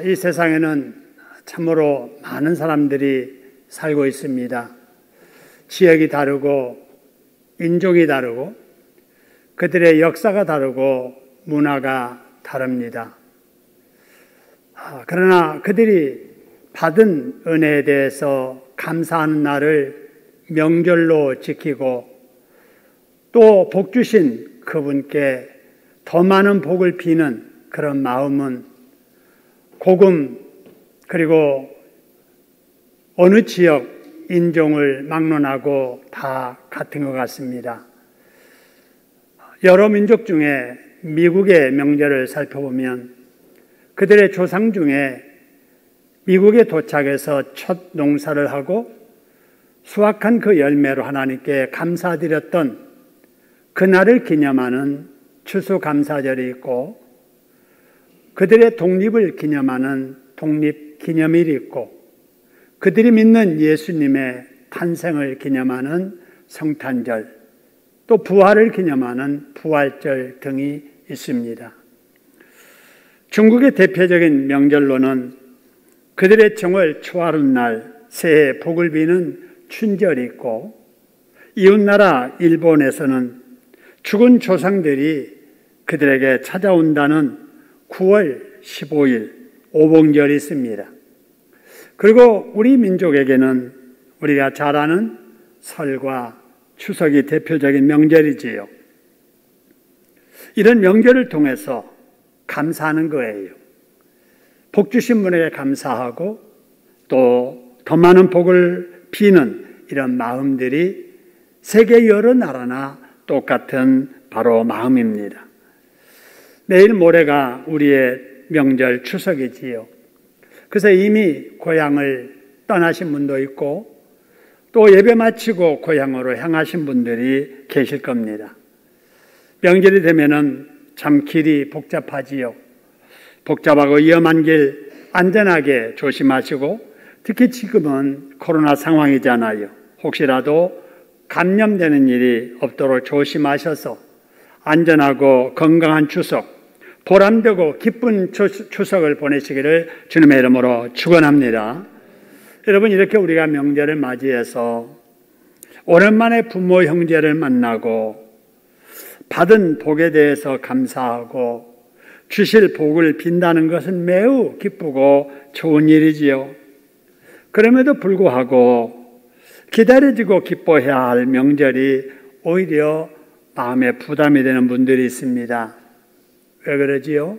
이 세상에는 참으로 많은 사람들이 살고 있습니다. 지역이 다르고 인종이 다르고 그들의 역사가 다르고 문화가 다릅니다. 그러나 그들이 받은 은혜에 대해서 감사하는 날을 명절로 지키고 또 복 주신 그분께 더 많은 복을 비는 그런 마음은 복음 그리고 어느 지역 인종을 막론하고 다 같은 것 같습니다. 여러 민족 중에 미국의 명절을 살펴보면 그들의 조상 중에 미국에 도착해서 첫 농사를 하고 수확한 그 열매로 하나님께 감사드렸던 그날을 기념하는 추수감사절이 있고 그들의 독립을 기념하는 독립기념일이 있고 그들이 믿는 예수님의 탄생을 기념하는 성탄절, 또 부활을 기념하는 부활절 등이 있습니다. 중국의 대표적인 명절로는 그들의 정월 초하룻날 새해 복을 비는 춘절이 있고 이웃나라 일본에서는 죽은 조상들이 그들에게 찾아온다는 9월 15일 오봉절이 있습니다. 그리고 우리 민족에게는 우리가 잘 아는 설과 추석이 대표적인 명절이지요. 이런 명절을 통해서 감사하는 거예요. 복 주신 분에게 감사하고 또 더 많은 복을 비는 이런 마음들이 세계 여러 나라나 똑같은 바로 마음입니다. 내일 모레가 우리의 명절 추석이지요. 그래서 이미 고향을 떠나신 분도 있고 또 예배 마치고 고향으로 향하신 분들이 계실 겁니다. 명절이 되면은 참 길이 복잡하지요. 복잡하고 위험한 길 안전하게 조심하시고 특히 지금은 코로나 상황이잖아요. 혹시라도 감염되는 일이 없도록 조심하셔서 안전하고 건강한 추석, 보람되고 기쁜 추석을 보내시기를 주님의 이름으로 축원합니다. 여러분, 이렇게 우리가 명절을 맞이해서 오랜만에 부모 형제를 만나고 받은 복에 대해서 감사하고 주실 복을 빈다는 것은 매우 기쁘고 좋은 일이지요. 그럼에도 불구하고 기다려지고 기뻐해야 할 명절이 오히려 마음에 부담이 되는 분들이 있습니다. 왜 그러지요?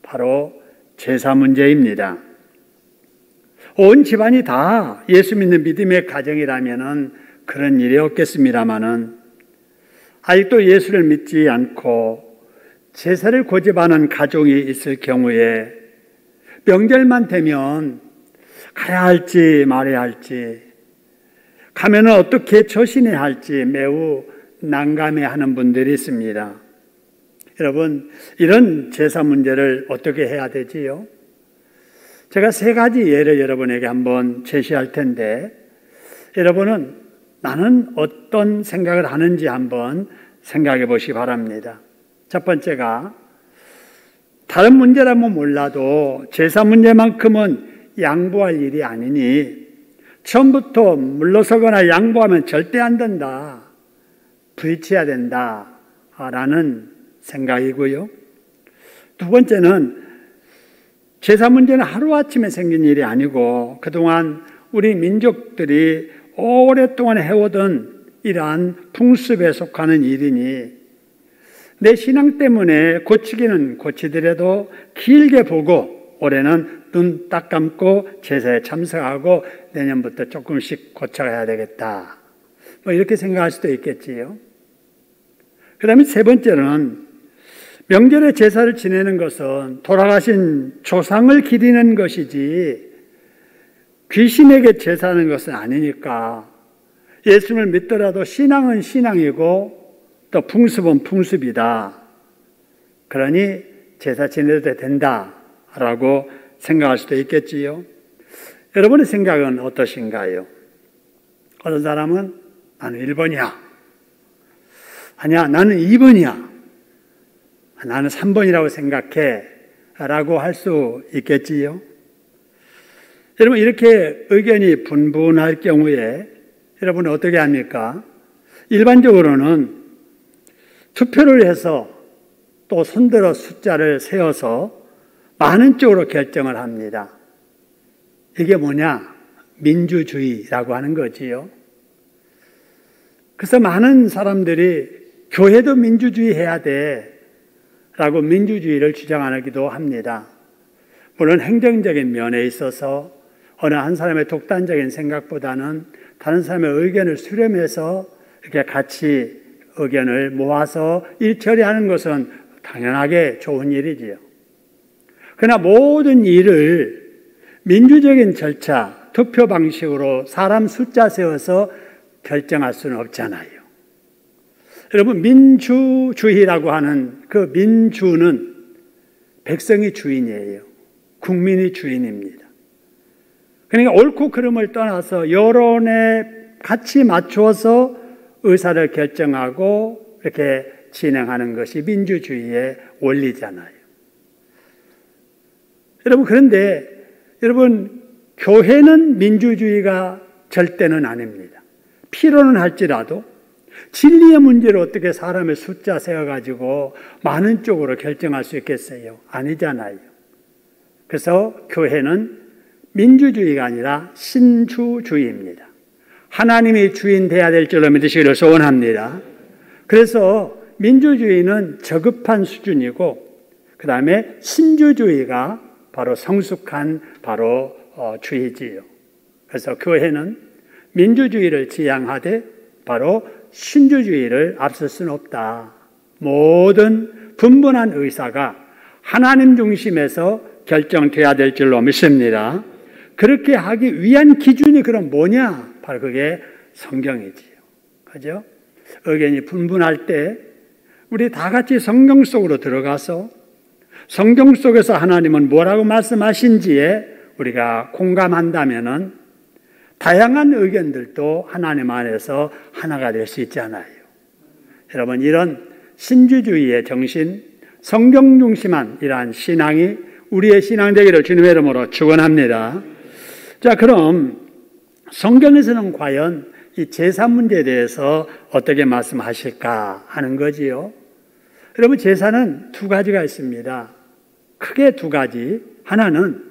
바로 제사 문제입니다. 온 집안이 다 예수 믿는 믿음의 가정이라면 그런 일이 없겠습니다마는 아직도 예수를 믿지 않고 제사를 고집하는 가족이 있을 경우에 명절만 되면 가야 할지 말아야 할지, 가면은 어떻게 처신해야 할지 매우 난감해하는 분들이 있습니다. 여러분, 이런 제사 문제를 어떻게 해야 되지요? 제가 3가지 예를 여러분에게 한번 제시할 텐데 여러분은 나는 어떤 생각을 하는지 한번 생각해 보시기 바랍니다. 첫 번째가 다른 문제라면 몰라도 제사 문제만큼은 양보할 일이 아니니 처음부터 물러서거나 양보하면 절대 안 된다. 부딪혀야 된다. 라는 생각이고요. 두 번째는 제사 문제는 하루아침에 생긴 일이 아니고 그동안 우리 민족들이 오랫동안 해오던 이러한 풍습에 속하는 일이니 내 신앙 때문에 고치기는 고치더라도 길게 보고 올해는 눈 딱 감고 제사에 참석하고 내년부터 조금씩 고쳐가야 되겠다. 이렇게 생각할 수도 있겠지요. 그 다음에 세 번째는 명절에 제사를 지내는 것은 돌아가신 조상을 기리는 것이지 귀신에게 제사하는 것은 아니니까 예수를 믿더라도 신앙은 신앙이고 또 풍습은 풍습이다. 그러니 제사 지내도 된다라고 생각할 수도 있겠지요. 여러분의 생각은 어떠신가요? 어떤 사람은 나는 1번이야. 아니야, 나는 2번이야. 나는 3번이라고 생각해. 라고 할 수 있겠지요. 여러분, 이렇게 의견이 분분할 경우에 여러분은 어떻게 합니까? 일반적으로는 투표를 해서 또 손들어 숫자를 세어서 많은 쪽으로 결정을 합니다. 이게 뭐냐? 민주주의라고 하는 거지요. 그래서 많은 사람들이 교회도 민주주의 해야 돼 라고 민주주의를 주장하기도 합니다. 물론 행정적인 면에 있어서 어느 한 사람의 독단적인 생각보다는 다른 사람의 의견을 수렴해서 이렇게 같이 의견을 모아서 일처리하는 것은 당연하게 좋은 일이지요. 그러나 모든 일을 민주적인 절차, 투표 방식으로 사람 숫자 세워서 결정할 수는 없잖아요. 여러분, 민주주의라고 하는 그 민주는 백성이 주인이에요. 국민이 주인입니다. 그러니까 옳고 그름을 떠나서 여론에 같이 맞추어서 의사를 결정하고 이렇게 진행하는 것이 민주주의의 원리잖아요. 여러분, 그런데 여러분, 교회는 민주주의가 절대는 아닙니다. 필요는 할지라도 진리의 문제를 어떻게 사람의 숫자 세워가지고 많은 쪽으로 결정할 수 있겠어요? 아니잖아요. 그래서 교회는 민주주의가 아니라 신주주의입니다. 하나님이 주인 돼야 될 줄로 믿으시기를 소원합니다. 그래서 민주주의는 저급한 수준이고 그 다음에 신주주의가 바로 성숙한 바로 주의지요. 그래서 교회는 민주주의를 지향하되 바로 신주주의를 앞설 수는 없다. 모든 분분한 의사가 하나님 중심에서 결정돼야 될 줄로 믿습니다. 그렇게 하기 위한 기준이 그럼 뭐냐? 바로 그게 성경이지요. 그죠? 의견이 분분할 때 우리 다 같이 성경 속으로 들어가서 성경 속에서 하나님은 뭐라고 말씀하신지에 우리가 공감한다면은 다양한 의견들도 하나님 안에서 하나가 될 수 있잖아요. 여러분, 이런 신주주의의 정신, 성경 중심한 이러한 신앙이 우리의 신앙 되기를 주님의 이름으로 축원합니다. 자, 그럼 성경에서는 과연 이 제사 문제에 대해서 어떻게 말씀하실까 하는 거지요. 여러분, 제사는 두 가지가 있습니다. 크게 두 가지. 하나는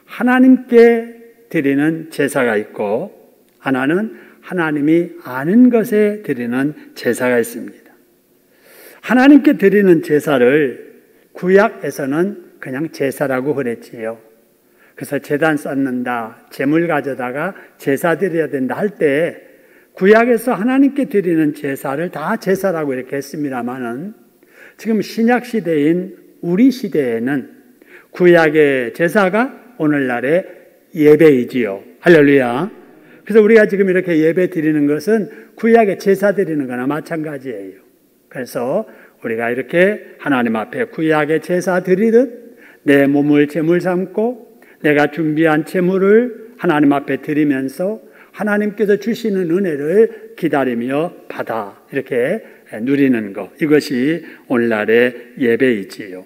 하나님께 드리는 제사가 있고 하나는 하나님이 아는 것에 드리는 제사가 있습니다. 하나님께 드리는 제사를 구약에서는 그냥 제사라고 그랬지요. 그래서 제단 쌓는다, 제물 가져다가 제사 드려야 된다 할 때 구약에서 하나님께 드리는 제사를 다 제사라고 이렇게 했습니다마는 지금 신약 시대인 우리 시대에는 구약의 제사가 오늘날의 예배이지요. 할렐루야. 그래서 우리가 지금 이렇게 예배 드리는 것은 구약의 제사 드리는 거나 마찬가지예요. 그래서 우리가 이렇게 하나님 앞에 구약의 제사 드리듯 내 몸을 제물 삼고 내가 준비한 제물을 하나님 앞에 드리면서 하나님께서 주시는 은혜를 기다리며 받아 이렇게 누리는 것, 이것이 오늘날의 예배이지요.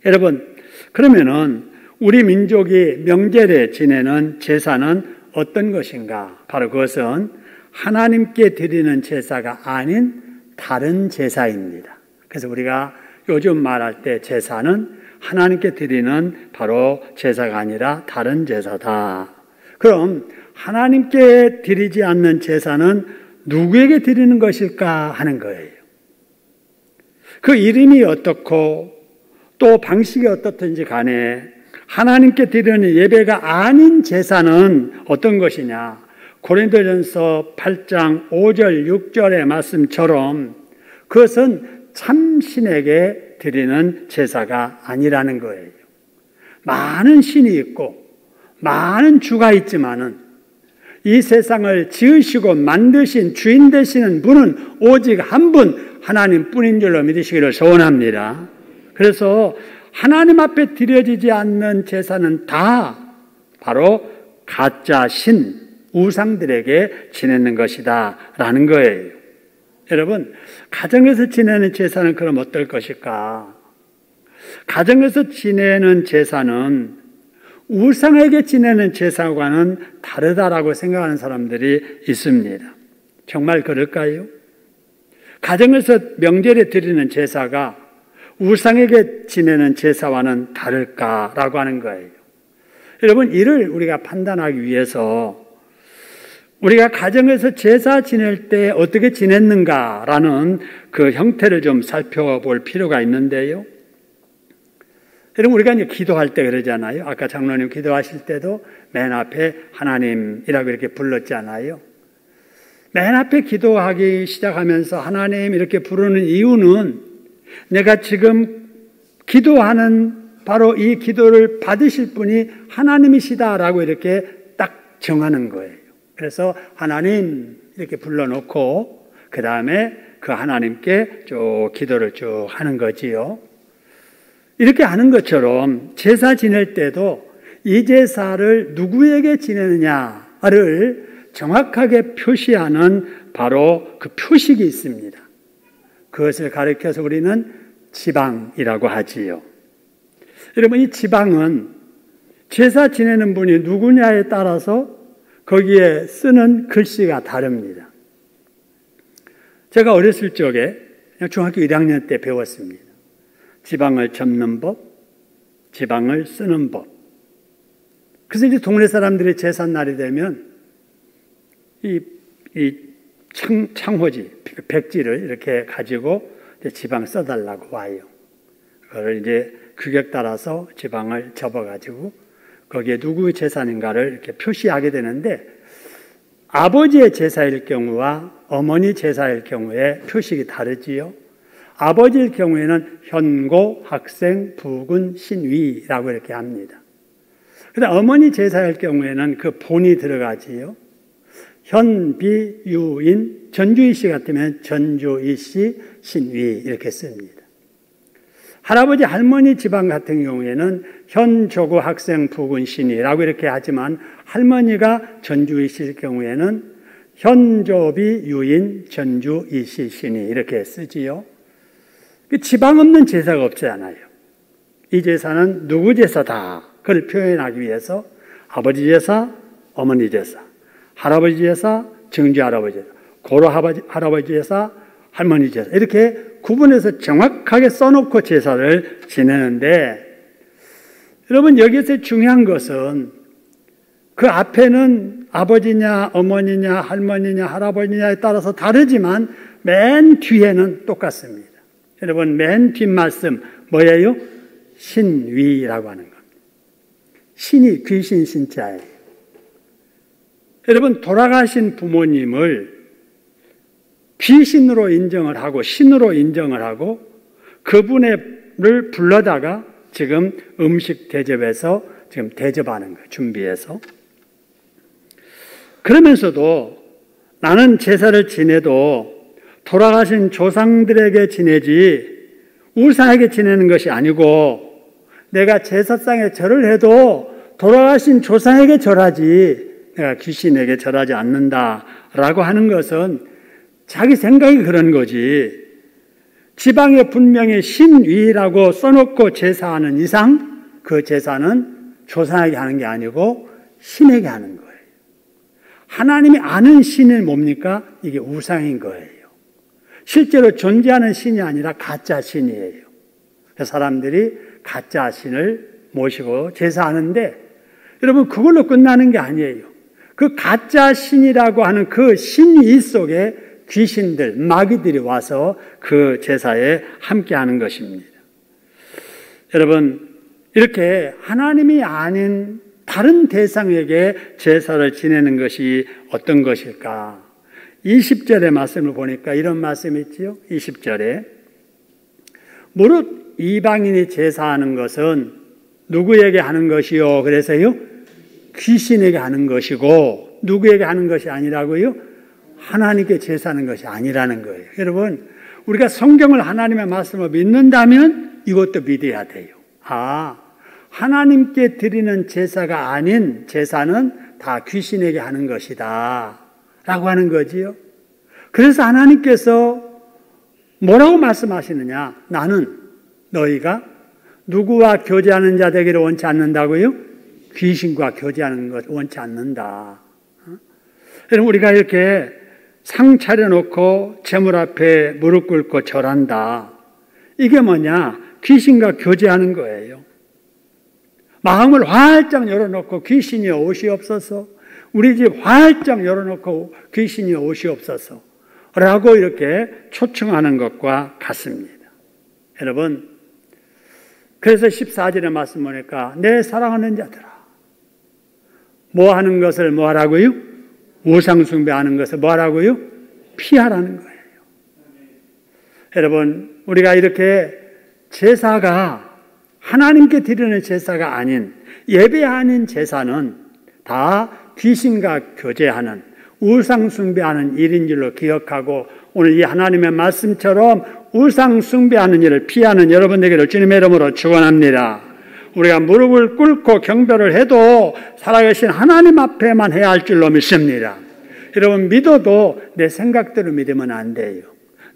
여러분, 그러면은 우리 민족이 명절에 지내는 제사는 어떤 것인가? 바로 그것은 하나님께 드리는 제사가 아닌 다른 제사입니다. 그래서 우리가 요즘 말할 때 제사는 하나님께 드리는 바로 제사가 아니라 다른 제사다. 그럼 하나님께 드리지 않는 제사는 누구에게 드리는 것일까 하는 거예요. 그 이름이 어떻고 또 방식이 어떻든지 간에 하나님께 드리는 예배가 아닌 제사는 어떤 것이냐? 고린도전서 8장 5절 6절의 말씀처럼 그것은 참신에게 드리는 제사가 아니라는 거예요. 많은 신이 있고 많은 주가 있지만은 이 세상을 지으시고 만드신 주인 되시는 분은 오직 한 분 하나님뿐인 줄로 믿으시기를 소원합니다. 그래서 하나님 앞에 드려지지 않는 제사는 다 바로 가짜 신, 우상들에게 지내는 것이다 라는 거예요. 여러분, 가정에서 지내는 제사는 그럼 어떨 것일까? 가정에서 지내는 제사는 우상에게 지내는 제사와는 다르다라고 생각하는 사람들이 있습니다. 정말 그럴까요? 가정에서 명절에 드리는 제사가 우상에게 지내는 제사와는 다를까라고 하는 거예요. 여러분, 이를 우리가 판단하기 위해서 우리가 가정에서 제사 지낼 때 어떻게 지냈는가라는 그 형태를 좀 살펴볼 필요가 있는데요. 여러분, 우리가 이제 기도할 때 그러잖아요. 아까 장로님 기도하실 때도 맨 앞에 하나님이라고 이렇게 불렀잖아요. 맨 앞에 기도하기 시작하면서 하나님 이렇게 부르는 이유는 내가 지금 기도하는 바로 이 기도를 받으실 분이 하나님이시다라고 이렇게 딱 정하는 거예요. 그래서 하나님 이렇게 불러놓고 그 다음에 그 하나님께 쭉 기도를 쭉 하는 거지요. 이렇게 하는 것처럼 제사 지낼 때도 이 제사를 누구에게 지내느냐를 정확하게 표시하는 바로 그 표식이 있습니다. 그것을 가리켜서 우리는 지방이라고 하지요. 여러분, 이 지방은 제사 지내는 분이 누구냐에 따라서 거기에 쓰는 글씨가 다릅니다. 제가 어렸을 적에 중학교 1학년 때 배웠습니다. 지방을 접는 법, 지방을 쓰는 법. 그래서 이제 동네 사람들이 제삿날이 되면 이 창호지, 백지를 이렇게 가지고 지방 써달라고 와요. 그걸 이제 규격 따라서 지방을 접어가지고 거기에 누구의 제사인가를 이렇게 표시하게 되는데 아버지의 제사일 경우와 어머니 제사일 경우에 표식이 다르지요. 아버지일 경우에는 현고, 학생, 부군, 신위라고 이렇게 합니다. 그런데 어머니 제사일 경우에는 그 본이 들어가지요. 현, 비, 유인, 전주희 씨 같으면 전주희 씨, 신위 이렇게 씁니다. 할아버지, 할머니 지방 같은 경우에는 현, 조고, 학생, 부군, 신위라고 이렇게 하지만 할머니가 전주희 씨일 경우에는 현, 조, 비, 유인, 전주희 씨, 신위 이렇게 쓰지요. 지방 없는 제사가 없잖아요. 이 제사는 누구 제사다. 그걸 표현하기 위해서 아버지 제사, 어머니 제사, 할아버지 제사, 증조 할아버지 제사, 고로 할아버지 제사, 할머니 제사 이렇게 구분해서 정확하게 써놓고 제사를 지내는데 여러분, 여기서 중요한 것은 그 앞에는 아버지냐 어머니냐 할머니냐 할아버지냐에 따라서 다르지만 맨 뒤에는 똑같습니다. 여러분, 맨 뒷말씀 뭐예요? 신위라고 하는 겁니다. 신이 귀신 신자예요. 여러분, 돌아가신 부모님을 귀신으로 인정을 하고 신으로 인정을 하고 그분을 불러다가 지금 음식 대접해서 지금 대접하는 거예요. 준비해서. 그러면서도 나는 제사를 지내도 돌아가신 조상들에게 지내지 우상에게 지내는 것이 아니고 내가 제사상에 절을 해도 돌아가신 조상에게 절하지 내가 귀신에게 절하지 않는다라고 하는 것은 자기 생각이 그런 거지 지방에 분명히 신위라고 써놓고 제사하는 이상 그 제사는 조상에게 하는 게 아니고 신에게 하는 거예요. 하나님이 아는 신은 뭡니까? 이게 우상인 거예요. 실제로 존재하는 신이 아니라 가짜 신이에요. 그래서 사람들이 가짜 신을 모시고 제사하는데 여러분, 그걸로 끝나는 게 아니에요. 그 가짜 신이라고 하는 그 신위 속에 귀신들, 마귀들이 와서 그 제사에 함께하는 것입니다. 여러분, 이렇게 하나님이 아닌 다른 대상에게 제사를 지내는 것이 어떤 것일까? 20절의 말씀을 보니까 이런 말씀이 있지요. 20절에 무릇 이방인이 제사하는 것은 누구에게 하는 것이요? 그래서요, 귀신에게 하는 것이고 누구에게 하는 것이 아니라고요? 하나님께 제사하는 것이 아니라는 거예요. 여러분, 우리가 성경을 하나님의 말씀을 믿는다면 이것도 믿어야 돼요. 하나님께 드리는 제사가 아닌 제사는 다 귀신에게 하는 것이다 라고 하는 거지요. 그래서 하나님께서 뭐라고 말씀하시느냐? 나는 너희가 누구와 교제하는 자 되기를 원치 않는다고요? 귀신과 교제하는 것 원치 않는다. 여러분, 우리가 이렇게 상 차려놓고 재물 앞에 무릎 꿇고 절한다. 이게 뭐냐? 귀신과 교제하는 거예요. 마음을 활짝 열어놓고 귀신이 오시옵소서, 우리 집 활짝 열어놓고 귀신이 오시옵소서 라고 이렇게 초청하는 것과 같습니다. 여러분, 그래서 14절의 말씀 보니까 내 사랑하는 자들아, 뭐 하는 것을 뭐 하라고요? 우상 숭배하는 것을 뭐 하라고요? 피하라는 거예요. 여러분, 우리가 이렇게 제사가 하나님께 드리는 제사가 아닌, 예배하는 제사는 다 귀신과 교제하는, 우상 숭배하는 일인 줄로 기억하고, 오늘 이 하나님의 말씀처럼 우상 숭배하는 일을 피하는 여러분 되기를 주님의 이름으로 축원합니다. 우리가 무릎을 꿇고 경배를 해도 살아계신 하나님 앞에만 해야 할 줄로 믿습니다. 여러분, 믿어도 내 생각대로 믿으면 안 돼요.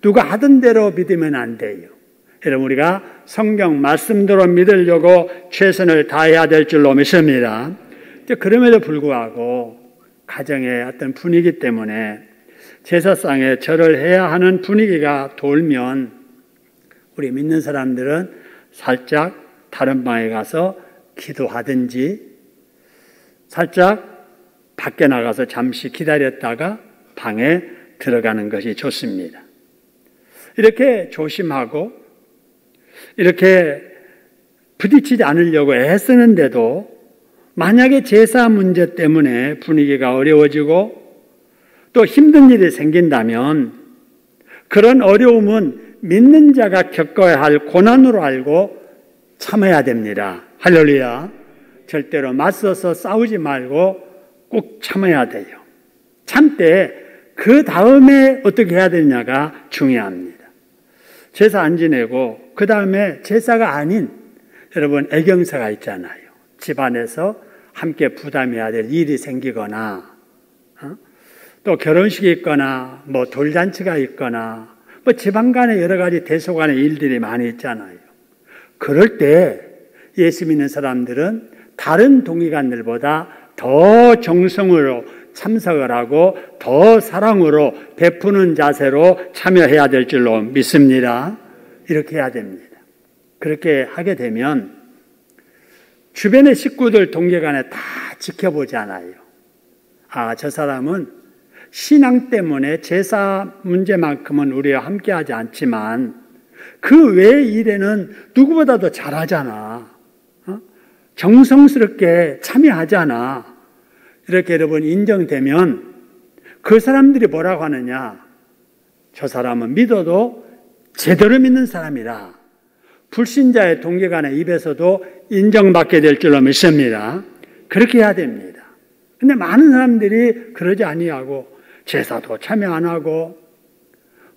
누가 하던 대로 믿으면 안 돼요. 여러분, 우리가 성경 말씀대로 믿으려고 최선을 다해야 될 줄로 믿습니다. 그럼에도 불구하고 가정의 어떤 분위기 때문에 제사상에 절을 해야 하는 분위기가 돌면 우리 믿는 사람들은 살짝 다른 방에 가서 기도하든지 살짝 밖에 나가서 잠시 기다렸다가 방에 들어가는 것이 좋습니다. 이렇게 조심하고 이렇게 부딪히지 않으려고 애쓰는데도 만약에 제사 문제 때문에 분위기가 어려워지고 또 힘든 일이 생긴다면 그런 어려움은 믿는 자가 겪어야 할 고난으로 알고 참아야 됩니다. 할렐루야. 절대로 맞서서 싸우지 말고 꼭 참아야 돼요. 참되 그 다음에 어떻게 해야 되냐가 중요합니다. 제사 안 지내고 그 다음에 제사가 아닌 여러분 애경사가 있잖아요. 집안에서 함께 부담해야 될 일이 생기거나 또 결혼식이 있거나 뭐 돌잔치가 있거나 뭐 집안 간에 여러 가지 대소간의 일들이 많이 있잖아요. 그럴 때 예수 믿는 사람들은 다른 동의관들보다 더 정성으로 참석을 하고 더 사랑으로 베푸는 자세로 참여해야 될 줄로 믿습니다. 이렇게 해야 됩니다. 그렇게 하게 되면 주변의 식구들 동기간에 다 지켜보잖아요. 아, 저 사람은 신앙 때문에 제사 문제만큼은 우리와 함께하지 않지만 그 외의 일에는 누구보다도 잘하잖아. 정성스럽게 참여하잖아. 이렇게 여러분 인정되면 그 사람들이 뭐라고 하느냐? 저 사람은 믿어도 제대로 믿는 사람이라 불신자의 동기간의 입에서도 인정받게 될 줄로 믿습니다. 그렇게 해야 됩니다. 근데 많은 사람들이 그러지 아니하고 제사도 참여 안 하고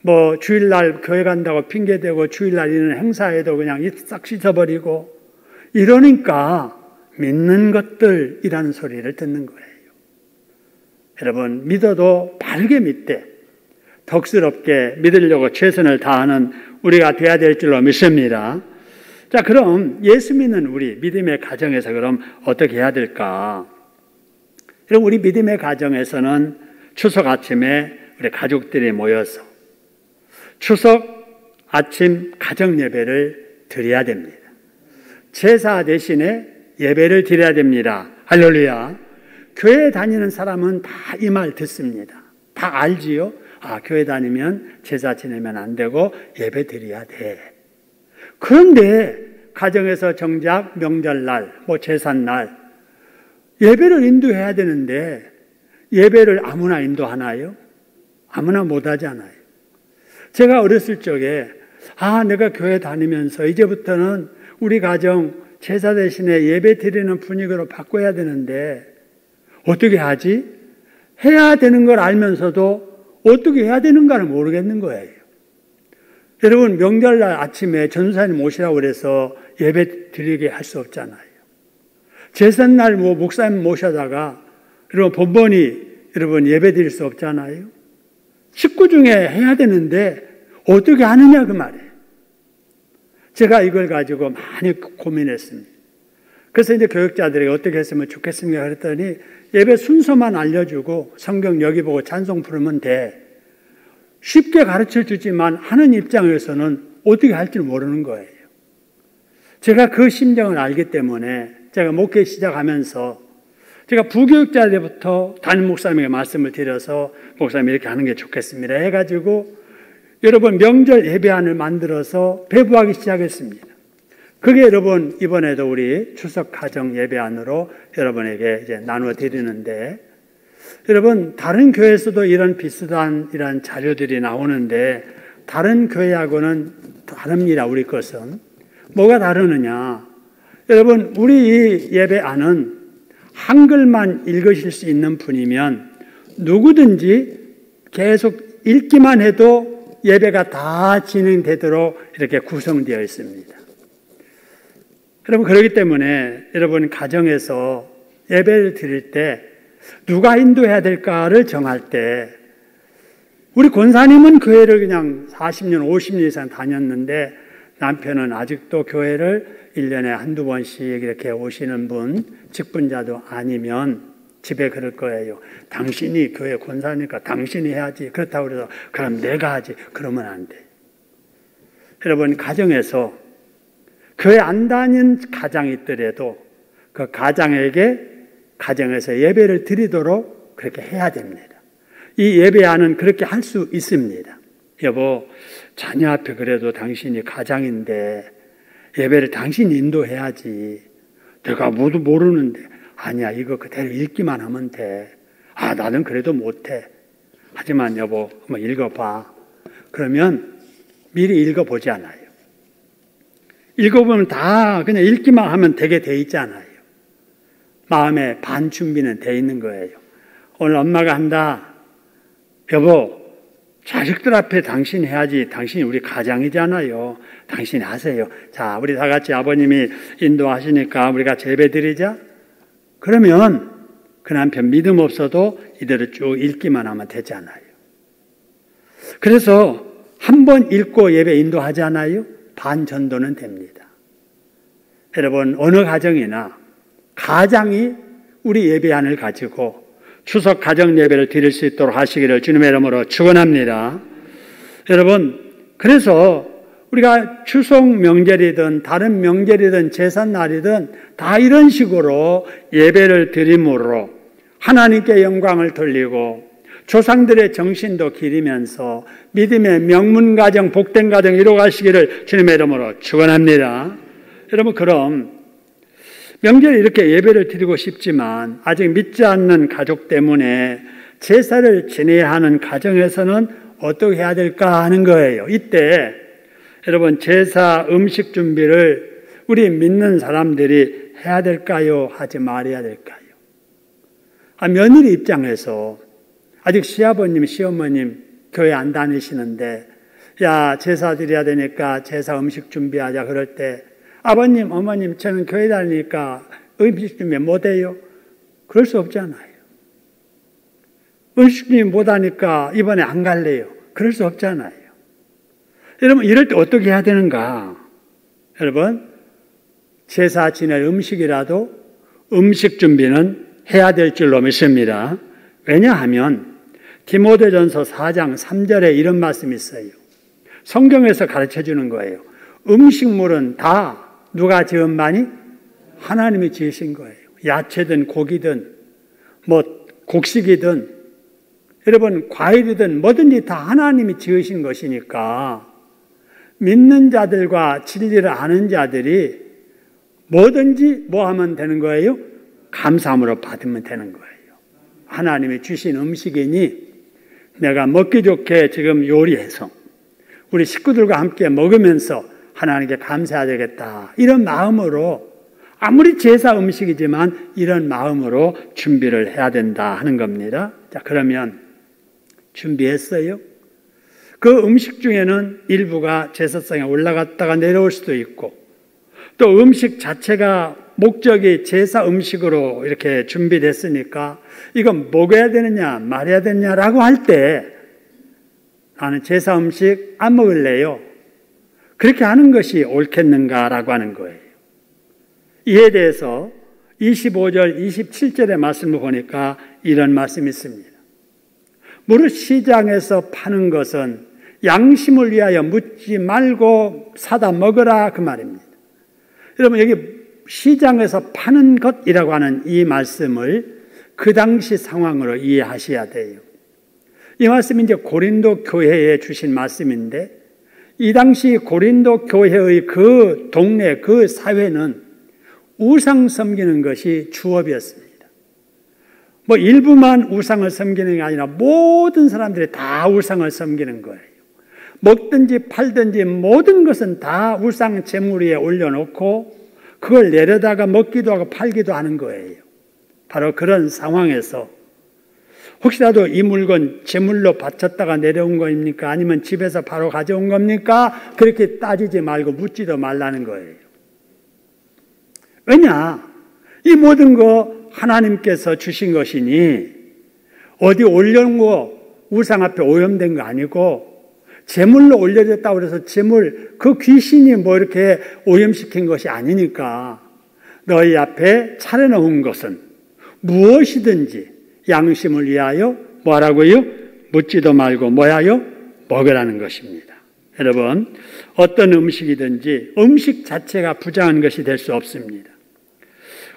뭐 주일날 교회 간다고 핑계대고 주일날 있는 행사에도 그냥 싹 씻어버리고 이러니까 믿는 것들이라는 소리를 듣는 거예요. 여러분, 믿어도 바르게 믿되 덕스럽게 믿으려고 최선을 다하는 우리가 되어야 될 줄로 믿습니다. 자, 그럼 예수 믿는 우리 믿음의 가정에서 그럼 어떻게 해야 될까? 그럼 우리 믿음의 가정에서는 추석 아침에 우리 가족들이 모여서 추석 아침 가정 예배를 드려야 됩니다. 제사 대신에 예배를 드려야 됩니다. 할렐루야. 교회 다니는 사람은 다 이 말 듣습니다. 다 알지요? 아, 교회 다니면 제사 지내면 안 되고 예배 드려야 돼. 그런데 가정에서 정작 명절날, 뭐 제삿날 예배를 인도해야 되는데 예배를 아무나 인도하나요? 아무나 못하잖아요. 제가 어렸을 적에 내가 교회 다니면서 이제부터는 우리 가정 제사 대신에 예배 드리는 분위기로 바꿔야 되는데 어떻게 하지? 해야 되는 걸 알면서도 어떻게 해야 되는가를 모르겠는 거예요. 여러분, 명절날 아침에 전도사님 모시라고 그래서 예배 드리게 할 수 없잖아요. 제삿날 목사님 모셔다가 여러분, 번번이 여러분 예배 드릴 수 없잖아요. 식구 중에 해야 되는데 어떻게 하느냐 그 말이에요. 제가 이걸 가지고 많이 고민했습니다. 그래서 이제 교육자들에게 어떻게 했으면 좋겠습니까? 그랬더니 예배 순서만 알려주고 성경 여기 보고 찬송 부르면 돼. 쉽게 가르쳐 주지만 하는 입장에서는 어떻게 할지 모르는 거예요. 제가 그 심정을 알기 때문에 제가 목회 시작하면서 제가 부교육자 때부터 담임 목사님에게 말씀을 드려서 목사님 이렇게 하는 게 좋겠습니다 해가지고 여러분 명절 예배안을 만들어서 배부하기 시작했습니다. 그게 여러분 이번에도 우리 추석 가정 예배안으로 여러분에게 이제 나누어 드리는데, 여러분 다른 교회에서도 이런 비슷한 이런 자료들이 나오는데 다른 교회하고는 다릅니다. 우리 것은 뭐가 다르느냐? 여러분 우리 이 예배안은 한글만 읽으실 수 있는 분이면 누구든지 계속 읽기만 해도 예배가 다 진행되도록 이렇게 구성되어 있습니다. 여러분 그렇기 때문에 여러분 가정에서 예배를 드릴 때 누가 인도해야 될까를 정할 때, 우리 권사님은 교회를 그냥 40년, 50년 이상 다녔는데 남편은 아직도 교회를 1년에 한두 번씩 이렇게 오시는 분, 직분자도 아니면 집에 그럴 거예요. 당신이 교회 권사니까 당신이 해야지. 그렇다고 그래서 그럼 내가 하지. 그러면 안 돼. 여러분 가정에서 교회 안 다닌 가장이 있더라도 그 가장에게 가정에서 예배를 드리도록 그렇게 해야 됩니다. 이 예배안은 그렇게 할 수 있습니다. 여보, 자녀 앞에 그래도 당신이 가장인데 예배를 당신이 인도해야지. 내가 모두 모르는데. 아니야, 이거 그대로 읽기만 하면 돼. 아, 나는 그래도 못해. 하지만 여보, 한번 읽어봐. 그러면 미리 읽어보지 않아요. 읽어보면 다 그냥 읽기만 하면 되게 돼 있잖아요. 마음에 반 준비는 돼 있는 거예요. 오늘 엄마가 한다. 여보, 자식들 앞에 당신이 해야지. 당신이 우리 가장이잖아요. 당신이 하세요. 자, 우리 다 같이 아버님이 인도하시니까 우리가 예배 드리자. 그러면 그 남편 믿음 없어도 이대로 쭉 읽기만 하면 되잖아요. 그래서 한 번 읽고 예배 인도하잖아요. 반 전도는 됩니다. 여러분 어느 가정이나 가장이 우리 예배안을 가지고 추석 가정 예배를 드릴 수 있도록 하시기를 주님의 이름으로 축원합니다. 여러분 그래서 우리가 추석 명절이든 다른 명절이든 제삿날이든 다 이런 식으로 예배를 드림으로 하나님께 영광을 돌리고 조상들의 정신도 기리면서 믿음의 명문 가정, 복된 가정 이루어가시기를 주님의 이름으로 축원합니다. 여러분 그럼 명절에 이렇게 예배를 드리고 싶지만 아직 믿지 않는 가족 때문에 제사를 지내야 하는 가정에서는 어떻게 해야 될까 하는 거예요. 이때 여러분 제사 음식 준비를 우리 믿는 사람들이 해야 될까요? 하지 말아야 될까요? 며느리 입장에서 아직 시아버님, 시어머님 교회 안 다니시는데 야 제사 드려야 되니까 제사 음식 준비하자 그럴 때 아버님, 어머님 저는 교회 다니니까 음식 준비 못해요? 그럴 수 없잖아요. 음식 준비 못하니까 이번에 안 갈래요? 그럴 수 없잖아요. 여러분 이럴 때 어떻게 해야 되는가? 여러분 제사 지낼 음식이라도 음식 준비는 해야 될 줄로 믿습니다. 왜냐하면 디모데전서 4장 3절에 이런 말씀이 있어요. 성경에서 가르쳐주는 거예요. 음식물은 다 누가 지은 바니? 하나님이 지으신 거예요. 야채든 고기든 뭐 곡식이든 여러분 과일이든 뭐든지 다 하나님이 지으신 것이니까 믿는 자들과 진리를 아는 자들이 뭐든지 뭐 하면 되는 거예요? 감사함으로 받으면 되는 거예요. 하나님이 주신 음식이니 내가 먹기 좋게 지금 요리해서 우리 식구들과 함께 먹으면서 하나님께 감사해야 되겠다. 이런 마음으로 아무리 제사 음식이지만 이런 마음으로 준비를 해야 된다 하는 겁니다. 자, 그러면 준비했어요? 그 음식 중에는 일부가 제사상에 올라갔다가 내려올 수도 있고 또 음식 자체가 목적이 제사 음식으로 이렇게 준비됐으니까 이건 먹어야 되느냐 말아야 되느냐라고 할 때 나는 제사 음식 안 먹을래요. 그렇게 하는 것이 옳겠는가라고 하는 거예요. 이에 대해서 25절, 27절의 말씀을 보니까 이런 말씀이 있습니다. 무릇 시장에서 파는 것은 양심을 위하여 묻지 말고 사다 먹으라 그 말입니다. 여러분 여기 시장에서 파는 것이라고 하는 이 말씀을 그 당시 상황으로 이해하셔야 돼요. 이 말씀이 이제 고린도 교회에 주신 말씀인데 이 당시 고린도 교회의 그 동네 그 사회는 우상 섬기는 것이 주업이었습니다. 뭐 일부만 우상을 섬기는 게 아니라 모든 사람들이 다 우상을 섬기는 거예요. 먹든지 팔든지 모든 것은 다 우상 제물 위에 올려놓고 그걸 내려다가 먹기도 하고 팔기도 하는 거예요. 바로 그런 상황에서 혹시라도 이 물건 제물로 바쳤다가 내려온 겁니까? 아니면 집에서 바로 가져온 겁니까? 그렇게 따지지 말고 묻지도 말라는 거예요. 왜냐? 이 모든 거 하나님께서 주신 것이니 어디 올려놓은 거 우상 앞에 오염된 거 아니고 제물로 올려졌다고 해서 제물 그 귀신이 뭐 이렇게 오염시킨 것이 아니니까 너희 앞에 차려놓은 것은 무엇이든지 양심을 위하여 뭐라고요? 묻지도 말고 뭐하여? 먹으라는 것입니다. 여러분 어떤 음식이든지 음식 자체가 부정한 것이 될 수 없습니다.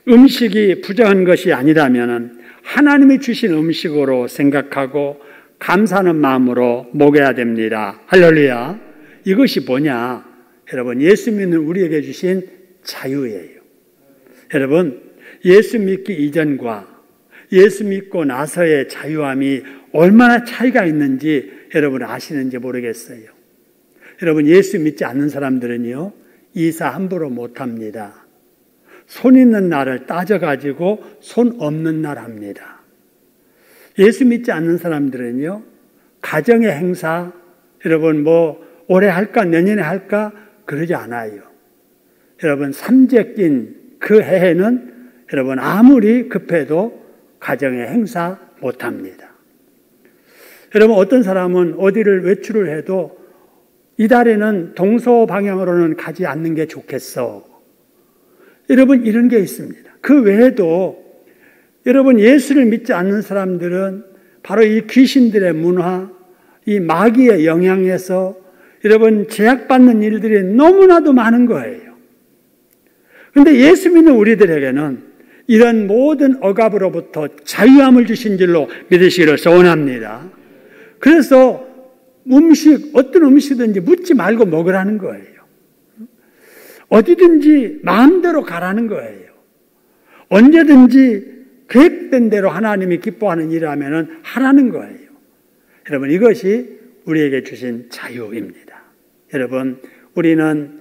음식이 부정한 것이 아니라면 하나님이 주신 음식으로 생각하고 감사하는 마음으로 먹어야 됩니다. 할렐루야. 이것이 뭐냐? 여러분 예수 믿는 우리에게 주신 자유예요. 여러분 예수 믿기 이전과 예수 믿고 나서의 자유함이 얼마나 차이가 있는지 여러분 아시는지 모르겠어요. 여러분 예수 믿지 않는 사람들은요 이사 함부로 못합니다. 손 있는 날을 따져가지고 손 없는 날 합니다. 예수 믿지 않는 사람들은요 가정의 행사 여러분 뭐 올해 할까 내년에 할까 그러지 않아요. 여러분 삼재 낀 그 해에는 여러분 아무리 급해도 가정의 행사 못합니다. 여러분 어떤 사람은 어디를 외출을 해도 이달에는 동서 방향으로는 가지 않는 게 좋겠어. 여러분 이런 게 있습니다. 그 외에도 여러분 예수를 믿지 않는 사람들은 바로 이 귀신들의 문화, 이 마귀의 영향에서 여러분 제약받는 일들이 너무나도 많은 거예요. 그런데 예수 믿는 우리들에게는 이런 모든 억압으로부터 자유함을 주신 줄로 믿으시기를 소원합니다. 그래서 어떤 음식이든지 묻지 말고 먹으라는 거예요. 어디든지 마음대로 가라는 거예요. 언제든지 계획된 대로 하나님이 기뻐하는 일이라면 하라는 거예요. 여러분 이것이 우리에게 주신 자유입니다. 여러분 우리는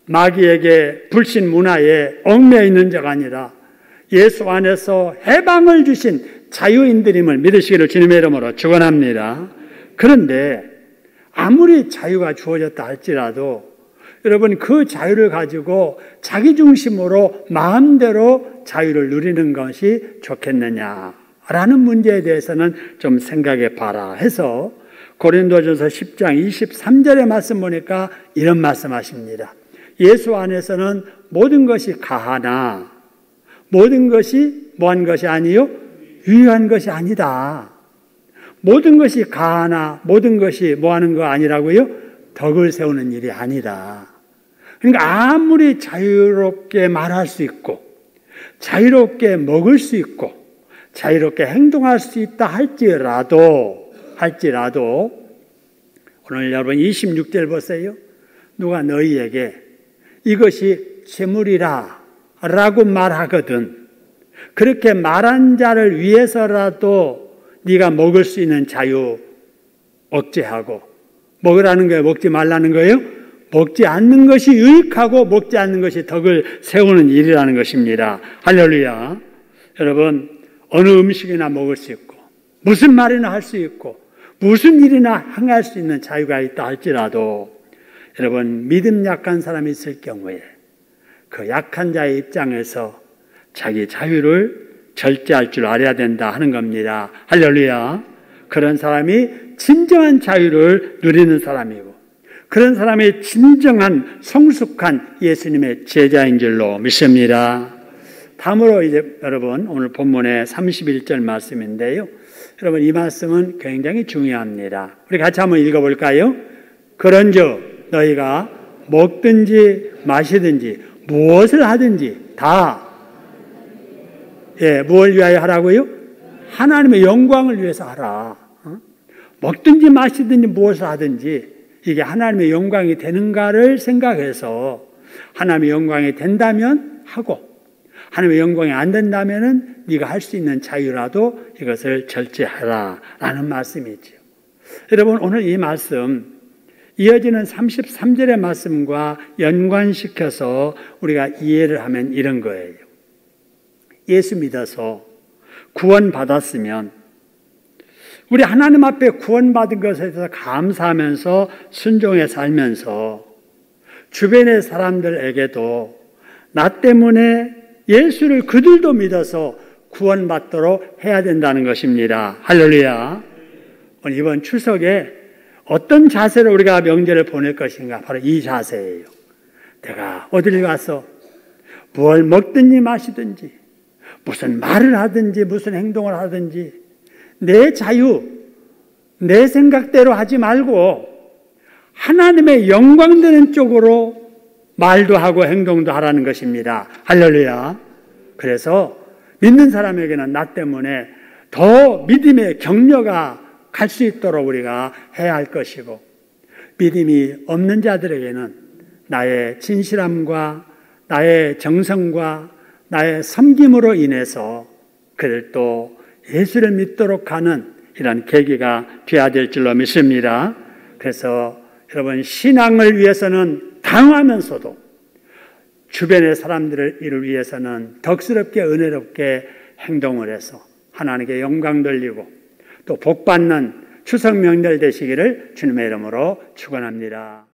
마귀에게 불신 문화에 얽매여 있는 자가 아니라 예수 안에서 해방을 주신 자유인들임을 믿으시기를 주님의 이름으로 축원합니다. 그런데 아무리 자유가 주어졌다 할지라도 여러분 그 자유를 가지고 자기 중심으로 마음대로 자유를 누리는 것이 좋겠느냐라는 문제에 대해서는 좀 생각해 봐라 해서 고린도전서 10장 23절의 말씀 보니까 이런 말씀하십니다. 예수 안에서는 모든 것이 가하나 모든 것이 뭐한 것이 아니요 유익한 것이 아니다. 모든 것이 가하나 모든 것이 뭐하는 거 아니라고요? 덕을 세우는 일이 아니다. 그러니까 아무리 자유롭게 말할 수 있고 자유롭게 먹을 수 있고 자유롭게 행동할 수 있다 할지라도 오늘 여러분 26절 보세요. 누가 너희에게 이것이 재물이라 라고 말하거든 그렇게 말한 자를 위해서라도 네가 먹을 수 있는 자유 억제하고 먹으라는 거예요? 먹지 말라는 거예요? 먹지 않는 것이 유익하고 먹지 않는 것이 덕을 세우는 일이라는 것입니다. 할렐루야. 여러분 어느 음식이나 먹을 수 있고 무슨 말이나 할 수 있고 무슨 일이나 행할 수 있는 자유가 있다 할지라도 여러분 믿음 약한 사람이 있을 경우에 그 약한 자의 입장에서 자기 자유를 절제할 줄 알아야 된다 하는 겁니다. 할렐루야. 그런 사람이 진정한 자유를 누리는 사람이고, 그런 사람이 진정한 성숙한 예수님의 제자인 줄로 믿습니다. 다음으로 이제 여러분 오늘 본문의 31절 말씀인데요. 여러분 이 말씀은 굉장히 중요합니다. 우리 같이 한번 읽어볼까요? 그런즉 너희가 먹든지 마시든지 무엇을 하든지 다 무엇을 위하여 하라고요? 하나님의 영광을 위해서 하라. 먹든지 마시든지 무엇을 하든지 이게 하나님의 영광이 되는가를 생각해서 하나님의 영광이 된다면 하고, 하나님의 영광이 안 된다면은 네가 할 수 있는 자유라도 이것을 절제하라라는 말씀이죠. 여러분 오늘 이 말씀 이어지는 33절의 말씀과 연관시켜서 우리가 이해를 하면 이런 거예요. 예수 믿어서 구원받았으면 우리 하나님 앞에 구원받은 것에 대해서 감사하면서 순종해 살면서 주변의 사람들에게도 나 때문에 예수를 그들도 믿어서 구원받도록 해야 된다는 것입니다. 할렐루야. 이번 추석에 어떤 자세로 우리가 명절을 보낼 것인가? 바로 이 자세예요. 내가 어딜 가서 뭘 먹든지 마시든지 무슨 말을 하든지 무슨 행동을 하든지 내 자유, 내 생각대로 하지 말고 하나님의 영광 되는 쪽으로 말도 하고 행동도 하라는 것입니다. 할렐루야. 그래서 믿는 사람에게는 나 때문에 더 믿음의 격려가 갈 수 있도록 우리가 해야 할 것이고, 믿음이 없는 자들에게는 나의 진실함과 나의 정성과 나의 섬김으로 인해서 그들도 예수를 믿도록 하는 이런 계기가 되어야 될 줄로 믿습니다. 그래서 여러분 신앙을 위해서는 강하면서도 주변의 사람들을 이를 위해서는 덕스럽게 은혜롭게 행동을 해서 하나님께 영광 돌리고 또 복받는 추석 명절 되시기를 주님의 이름으로 축원합니다.